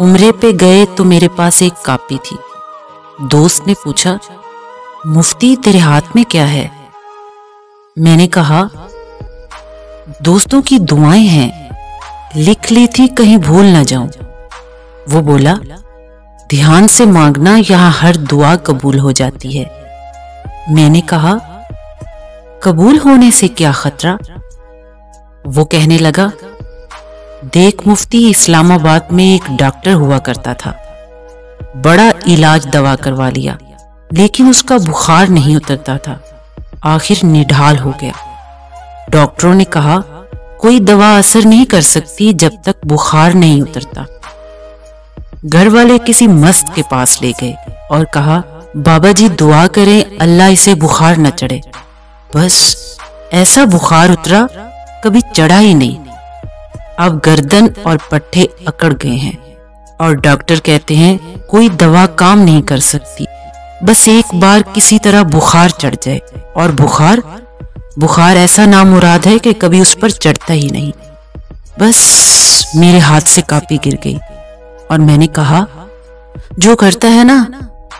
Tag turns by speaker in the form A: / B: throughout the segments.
A: عمرے پہ گئے تو میرے پاس ایک کاپی تھی. دوست نے پوچھا مفتی تیرے ہاتھ میں کیا ہے؟ میں نے کہا دوستوں کی دعائیں ہیں، لکھ لی تھی کہیں بھول نہ جاؤں. وہ بولا دھیان سے مانگنا، یہاں ہر دعا قبول ہو جاتی ہے. میں نے کہا قبول ہونے سے کیا خطرہ؟ وہ کہنے لگا دیکھ مفتی، اسلام آباد میں ایک ڈاکٹر ہوا کرتا تھا، بڑا علاج دوا کروا لیا لیکن اس کا بخار نہیں اترتا تھا، آخر نڈھال ہو گیا. ڈاکٹروں نے کہا کوئی دوا اثر نہیں کر سکتی جب تک بخار نہیں اترتا. گھر والے کسی مست کے پاس لے گئے اور کہا بابا جی دعا کریں اللہ اسے بخار نہ چڑھے. بس ایسا بخار اترا کبھی چڑھا ہی نہیں. اب گردن اور پٹھے اکڑ گئے ہیں اور ڈاکٹر کہتے ہیں کوئی دوا کام نہیں کر سکتی، بس ایک بار کسی طرح بخار چڑھ جائے، اور بخار ایسا نامراد ہے کہ کبھی اس پر چڑھتا ہی نہیں. بس میرے ہاتھ سے کاپی گر گئی اور میں نے کہا جو کرتا ہے نا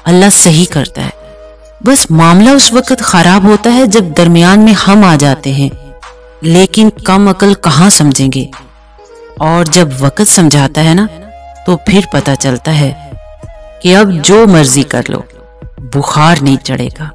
A: اللہ صحیح کرتا ہے، بس معاملہ اس وقت خراب ہوتا ہے جب درمیان میں ہم آ جاتے ہیں، لیکن کم عقل کہاں سمجھیں گے، اور جب وقت سمجھاتا ہے نا تو پھر پتہ چلتا ہے کہ اب جو مرضی کر لو بخار نہیں چڑھے گا.